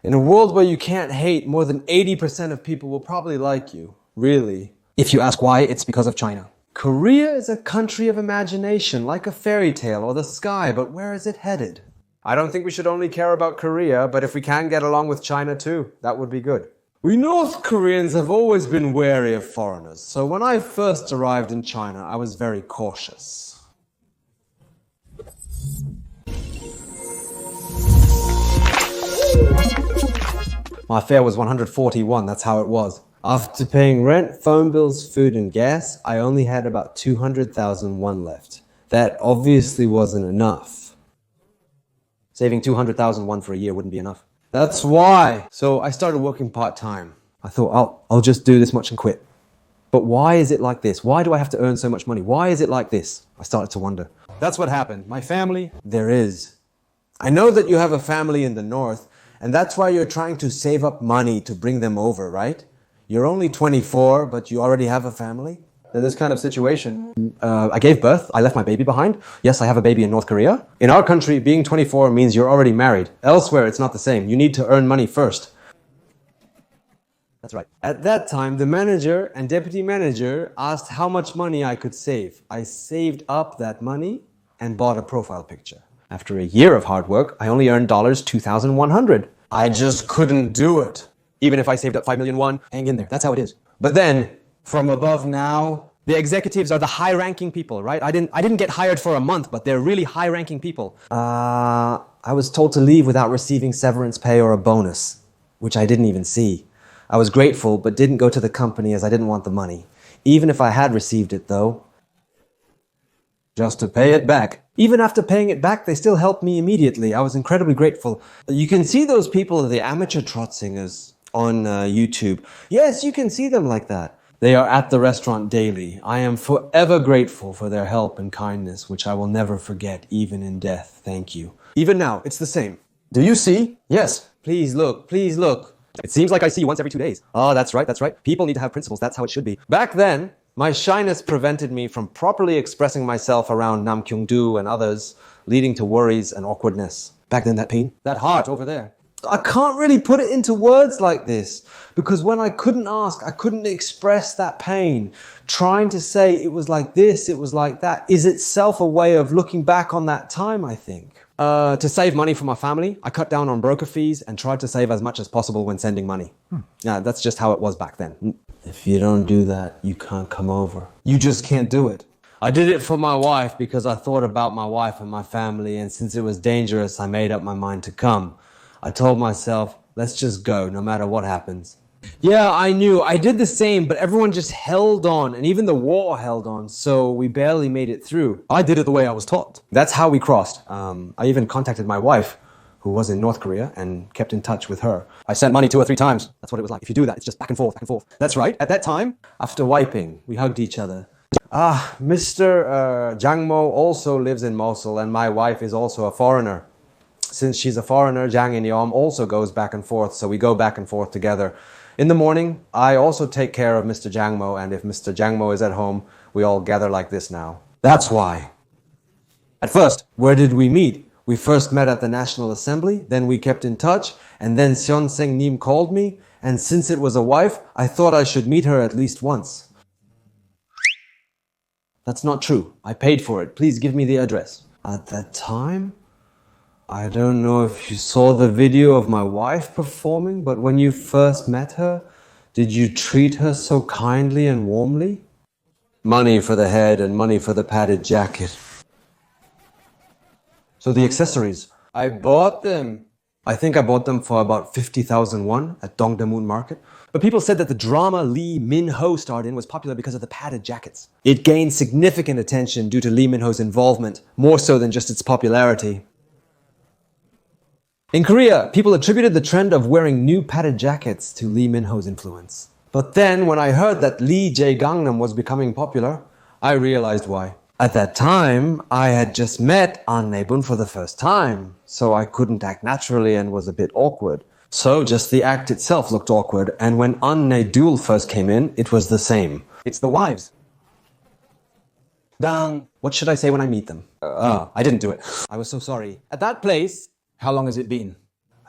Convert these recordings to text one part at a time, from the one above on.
In a world where you can't hate, more than 80% of people will probably like you. Really. If you ask why, it's because of China. Korea is a country of imagination, like a fairy tale or the sky, but where is it headed? I don't think we should only care about Korea, but if we can get along with China too, that would be good. We North Koreans have always been wary of foreigners, so when I first arrived in China, I was very cautious. My fare was 141, that's how it was. After paying rent, phone bills, food and gas, I only had about 200,000 won left. That obviously wasn't enough. Saving 200,000 won for a year wouldn't be enough. That's why. So I started working part-time. I thought, I'll just do this much and quit. But why is it like this? Why do I have to earn so much money? Why is it like this? I started to wonder. That's what happened. My family, there is. I know that you have a family in the north, and that's why you're trying to save up money to bring them over, right? You're only 24, but you already have a family? In this kind of situation, I gave birth, I left my baby behind. Yes, I have a baby in North Korea. In our country, being 24 means you're already married. Elsewhere, it's not the same. You need to earn money first. That's right. At that time, the manager and deputy manager asked how much money I could save. I saved up that money and bought a profile picture. After a year of hard work, I only earned $2,100. I just couldn't do it. Even if I saved up 5 million won, hang in there. That's how it is. But then, from above now, the executives are the high-ranking people, right? I didn't get hired for a month, but they're really high-ranking people. I was told to leave without receiving severance pay or a bonus, which I didn't even see. I was grateful, but didn't go to the company as I didn't want the money. Even if I had received it, though, just to pay it back. Even after paying it back, they still helped me immediately. I was incredibly grateful. You can see those people, the amateur trot singers, on YouTube. Yes, you can see them like that. They are at the restaurant daily. I am forever grateful for their help and kindness, which I will never forget, even in death. Thank you. Even now, it's the same. Do you see? Yes. Please look. Please look. It seems like I see you once every 2 days. Oh, that's right, that's right. People need to have principles. That's how it should be. Back then, my shyness prevented me from properly expressing myself around Nam Kyung-do and others, leading to worries and awkwardness. Back then, that pain, that heart over there. I can't really put it into words like this, because when I couldn't ask, I couldn't express that pain. Trying to say it was like this, it was like that, is itself a way of looking back on that time, I think. To save money for my family, I cut down on broker fees and tried to save as much as possible when sending money. Yeah, that's just how it was back then. If you don't do that, you can't come over. You just can't do it. I did it for my wife because I thought about my wife and my family, and since it was dangerous, I made up my mind to come. I told myself, let's just go, no matter what happens. Yeah, I knew. I did the same, but everyone just held on, and even the war held on, so we barely made it through. I did it the way I was taught. That's how we crossed. I even contacted my wife, who was in North Korea, and kept in touch with her. I sent money 2 or 3 times. That's what it was like. If you do that, it's just back and forth, back and forth. That's right. At that time, after wiping, we hugged each other. Mr. Jang Mo also lives in Mosul, and my wife is also a foreigner. Since she's a foreigner, Jang In Yom also goes back and forth, so we go back and forth together. In the morning, I also take care of Mr. Jang Mo, and if Mr. Jang Mo is at home, we all gather like this now. That's why. At first, where did we meet? We first met at the National Assembly, then we kept in touch, and then Seon Seng Nim called me, and since it was a wife, I thought I should meet her at least once. That's not true. I paid for it. Please give me the address. At that time? I don't know if you saw the video of my wife performing, but when you first met her, did you treat her so kindly and warmly? Money for the head and money for the padded jacket. So the accessories, I bought them. I think I bought them for about 50,000 won at Dongdaemun Market. But people said that the drama Lee Min-ho starred in was popular because of the padded jackets. It gained significant attention due to Lee Min-ho's involvement, more so than just its popularity. In Korea, people attributed the trend of wearing new padded jackets to Lee Min-ho's influence. But then, when I heard that Lee Jae-gangnam was becoming popular, I realized why. At that time, I had just met An Ne-bun for the first time, so I couldn't act naturally and was a bit awkward. So just the act itself looked awkward, and when An Ne-dul first came in, it was the same. It's the wives. Dang. What should I say when I meet them? I didn't do it. I was so sorry. At that place, How long has it been?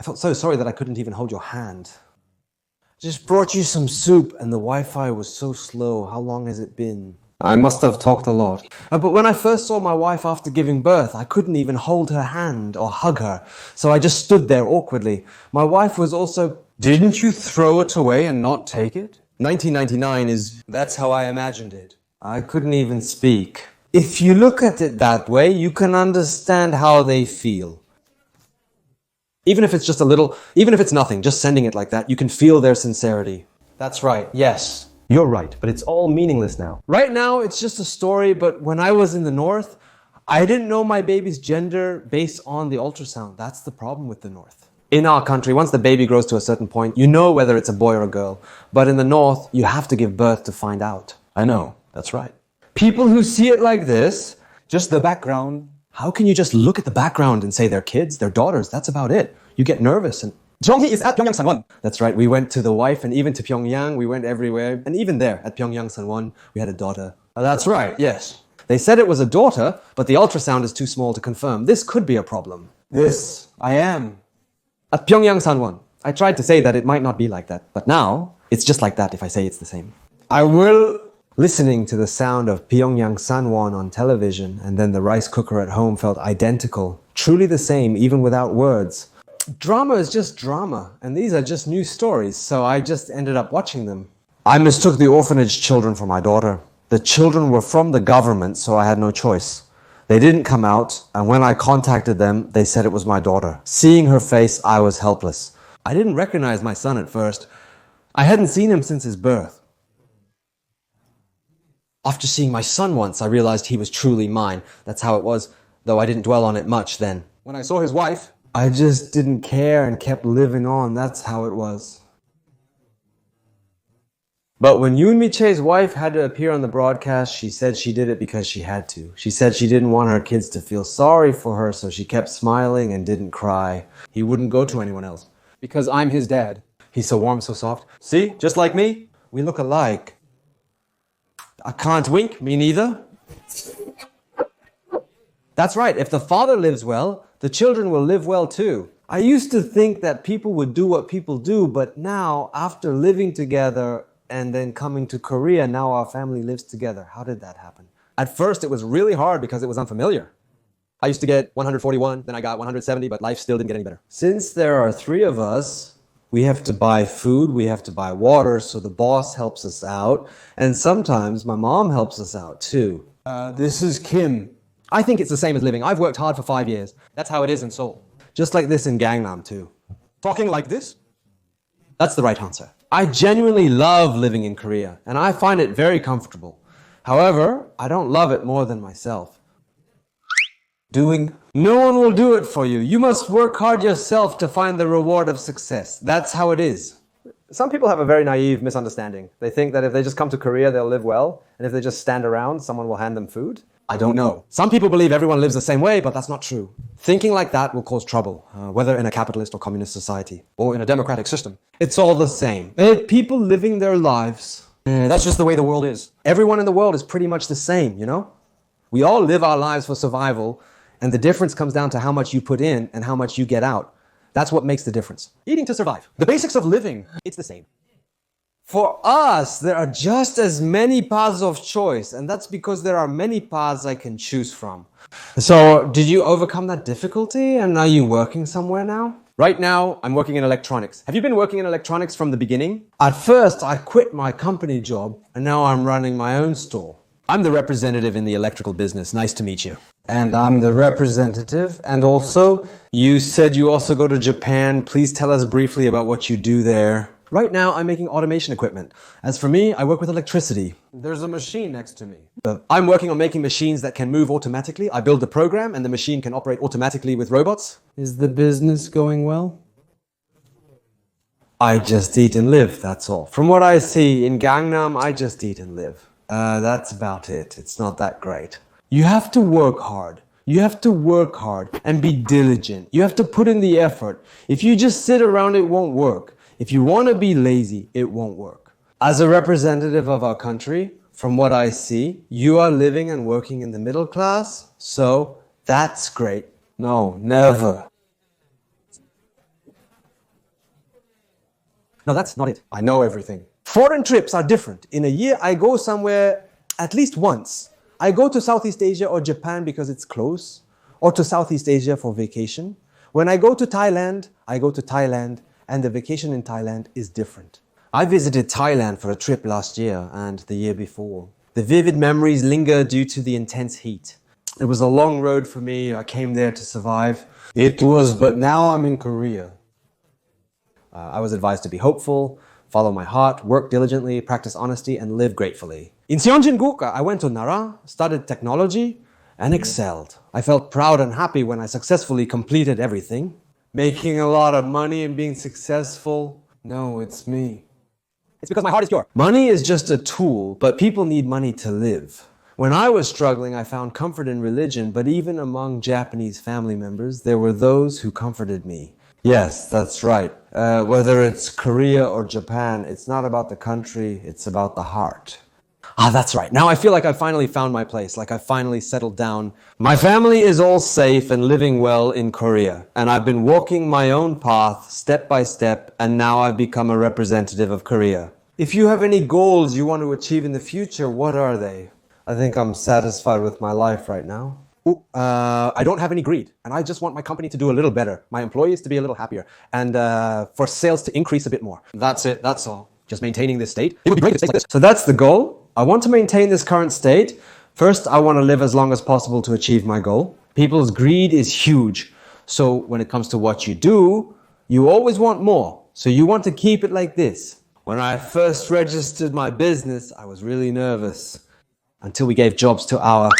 I felt so sorry that I couldn't even hold your hand. Just brought you some soup and the Wi-Fi was so slow. How long has it been? I must have talked a lot. But when I first saw my wife after giving birth, I couldn't even hold her hand or hug her. So I just stood there awkwardly. My wife was also... Didn't you throw it away and not take it? 1999 is... That's how I imagined it. I couldn't even speak. If you look at it that way, you can understand how they feel. Even if it's just a little, even if it's nothing, just sending it like that, you can feel their sincerity. That's right, yes. You're right, but it's all meaningless now. Right now, it's just a story, but when I was in the North, I didn't know my baby's gender based on the ultrasound. That's the problem with the North. In our country, once the baby grows to a certain point, you know whether it's a boy or a girl. But in the North, you have to give birth to find out. I know, that's right. People who see it like this, Just the background. how can you just look at the background and say they're kids, they're daughters? That's about it. You get nervous and... Jonghi is at Pyongyang Sanwon. That's right, we went to the wife and even to Pyongyang, we went everywhere. And even there, at Pyongyang Sanwon, we had a daughter. That's right, yes. They said it was a daughter, but the ultrasound is too small to confirm. This could be a problem. This, I am. At Pyongyang Sanwon, I tried to say that it might not be like that, but now it's just like that if I say it's the same. I will... Listening to the sound of Pyongyang Sanwon on television and then the rice cooker at home felt identical, truly the same even without words. Drama is just drama, and these are just new stories, so I just ended up watching them. I mistook the orphanage children for my daughter. The children were from the government, so I had no choice. They didn't come out, and when I contacted them, they said it was my daughter. Seeing her face, I was helpless. I didn't recognize my son at first. I hadn't seen him since his birth. After seeing my son once, I realized he was truly mine. That's how it was, though I didn't dwell on it much then. When I saw his wife... I just didn't care and kept living on. That's how it was. But when Yoon Mi-chae's wife had to appear on the broadcast, she said she did it because she had to. She said she didn't want her kids to feel sorry for her, so she kept smiling and didn't cry. He wouldn't go to anyone else. Because I'm his dad. He's so warm, so soft. See, just like me, we look alike. I can't wink, me neither. That's right, if the father lives well, the children will live well too. I used to think that people would do what people do, but now, after living together and then coming to Korea, now our family lives together. How did that happen? At first, it was really hard because it was unfamiliar. I used to get 141, then I got 170, but life still didn't get any better. Since there are 3 of us, we have to buy food, we have to buy water, so the boss helps us out, and sometimes my mom helps us out too. This is Kim. I think it's the same as living. I've worked hard for 5 years. That's how it is in Seoul. Just like this in Gangnam too. Talking like this? That's the right answer. I genuinely love living in Korea, and I find it very comfortable. However, I don't love it more than myself. No one will do it for you. You must work hard yourself to find the reward of success. That's how it is. Some people have a very naive misunderstanding. They think that if they just come to Korea, they'll live well, and if they just stand around, someone will hand them food. I don't know. Some people believe everyone lives the same way, but that's not true. Thinking like that will cause trouble, whether in a capitalist or communist society. Or in a democratic system. It's all the same. People living their lives. That's just the way the world is. Everyone in the world is pretty much the same, you know? We all live our lives for survival, and the difference comes down to how much you put in and how much you get out. That's what makes the difference. Eating to survive. The basics of living, it's the same. For us, there are just as many paths of choice, and that's because there are many paths I can choose from. So, did you overcome that difficulty, and are you working somewhere now? Right now, I'm working in electronics. Have you been working in electronics from the beginning? At first, I quit my company job, and now I'm running my own store. I'm the representative in the electrical business. Nice to meet you. And I'm the representative, and also, you said you also go to Japan. Please tell us briefly about what you do there. Right now, I'm making automation equipment. As for me, I work with electricity. There's a machine next to me. I'm working on making machines that can move automatically. I build the program, and the machine can operate automatically with robots. Is the business going well? I just eat and live, that's all. From what I see, in Gangnam, I just eat and live. That's about it. It's not that great. You have to work hard. You have to work hard and be diligent. You have to put in the effort. If you just sit around, it won't work. If you want to be lazy, it won't work. As a representative of our country, from what I see, you are living and working in the middle class, so that's great. No, never. No, that's not it. I know everything. Foreign trips are different. In a year, I go somewhere at least once. I go to Southeast Asia or Japan because it's close, or to Southeast Asia for vacation. When I go to Thailand, and the vacation in Thailand is different. I visited Thailand for a trip last year and the year before. The vivid memories linger due to the intense heat. It was a long road for me. I came there to survive. It was, but now I'm in Korea. I was advised to be hopeful, follow my heart, work diligently, practice honesty, and live gratefully. In Seonjin-guk, I went to Nara, studied technology, and excelled. I felt proud and happy when I successfully completed everything. Making a lot of money and being successful? No, it's me. It's because my heart is pure. Money is just a tool, but people need money to live. When I was struggling, I found comfort in religion, but even among Japanese family members, there were those who comforted me. Yes, that's right. Whether it's Korea or Japan, it's not about the country, it's about the heart. That's right. Now I feel like I finally found my place, like I finally settled down. My family is all safe and living well in Korea, and I've been walking my own path step by step, and now I've become a representative of Korea. If you have any goals you want to achieve in the future, what are they? I think I'm satisfied with my life right now. I don't have any greed, and I just want my company to do a little better, my employees to be a little happier, and for sales to increase a bit more. That's it, that's all. Just maintaining this state. It would be great to stay like this. So that's the goal. I want to maintain this current state. First, I want to live as long as possible to achieve my goal. People's greed is huge. So when it comes to what you do, you always want more. So you want to keep it like this. When I first registered my business, I was really nervous. Until we gave jobs to our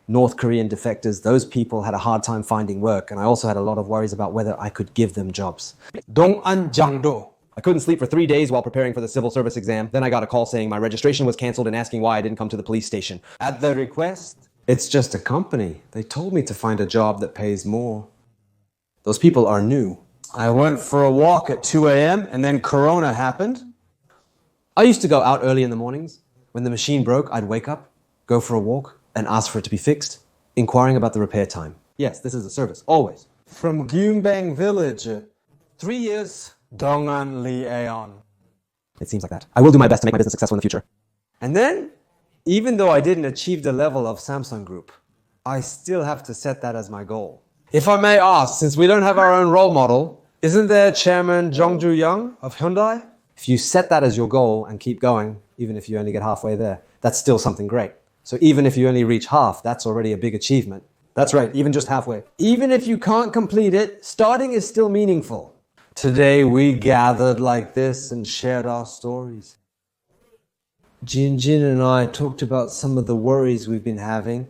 North Korean defectors, those people had a hard time finding work. And I also had a lot of worries about whether I could give them jobs. 동안장도. I couldn't sleep for 3 days while preparing for the civil service exam. Then I got a call saying my registration was canceled and asking why I didn't come to the police station. At the request? It's just a company. They told me to find a job that pays more. Those people are new. I went for a walk at 2 a.m. and then Corona happened. I used to go out early in the mornings. When the machine broke, I'd wake up, go for a walk, and ask for it to be fixed, inquiring about the repair time. Yes, this is a service, always. From Gyumbang village, 3 years. Dongan Lee-Cherun. It seems like that. I will do my best to make my business successful in the future. And then, even though I didn't achieve the level of Samsung Group, I still have to set that as my goal. If I may ask, since we don't have our own role model, isn't there Chairman Jong Joo-young of Hyundai? If you set that as your goal and keep going, even if you only get halfway there, that's still something great. So even if you only reach half, that's already a big achievement. That's right, even just halfway. Even if you can't complete it, starting is still meaningful. Today we gathered like this and shared our stories. Jin and I talked about some of the worries we've been having.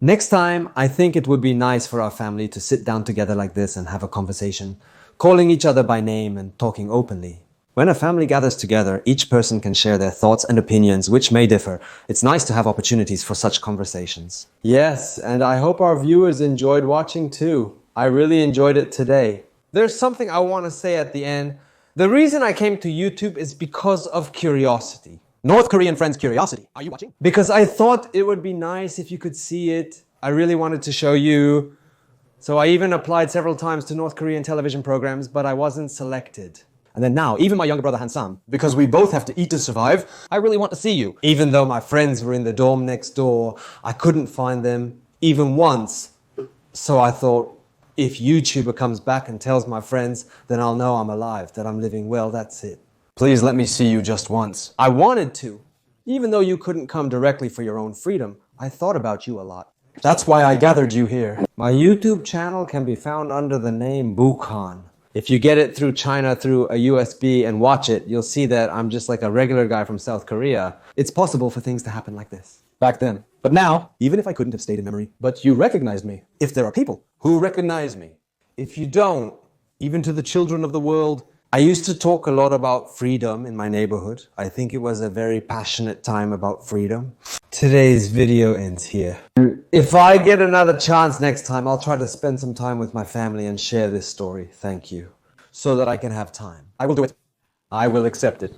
Next time, I think it would be nice for our family to sit down together like this and have a conversation, calling each other by name and talking openly. When a family gathers together, each person can share their thoughts and opinions, which may differ. It's nice to have opportunities for such conversations. Yes, and I hope our viewers enjoyed watching too. I really enjoyed it today. There's something I want to say at the end. The reason I came to YouTube is because of curiosity. North Korean friends' curiosity. Are you watching? Because I thought it would be nice if you could see it. I really wanted to show you. So I even applied several times to North Korean television programs, but I wasn't selected. And then now, even my younger brother Hansam, because we both have to eat to survive, I really want to see you. Even though my friends were in the dorm next door, I couldn't find them even once. So I thought, if YouTuber comes back and tells my friends, then I'll know I'm alive, that I'm living well, that's it. Please let me see you just once. I wanted to. Even though you couldn't come directly for your own freedom, I thought about you a lot. That's why I gathered you here. My YouTube channel can be found under the name Bukhan. If you get it through China through a USB and watch it, you'll see that I'm just like a regular guy from South Korea. It's possible for things to happen like this. Back then. But now, even if I couldn't have stayed in memory, but you recognized me. If there are people who recognize me. If you don't, even to the children of the world, I used to talk a lot about freedom in my neighborhood. I think it was a very passionate time about freedom. Today's video ends here. If I get another chance next time, I'll try to spend some time with my family and share this story. Thank you. So that I can have time. I will do it. I will accept it.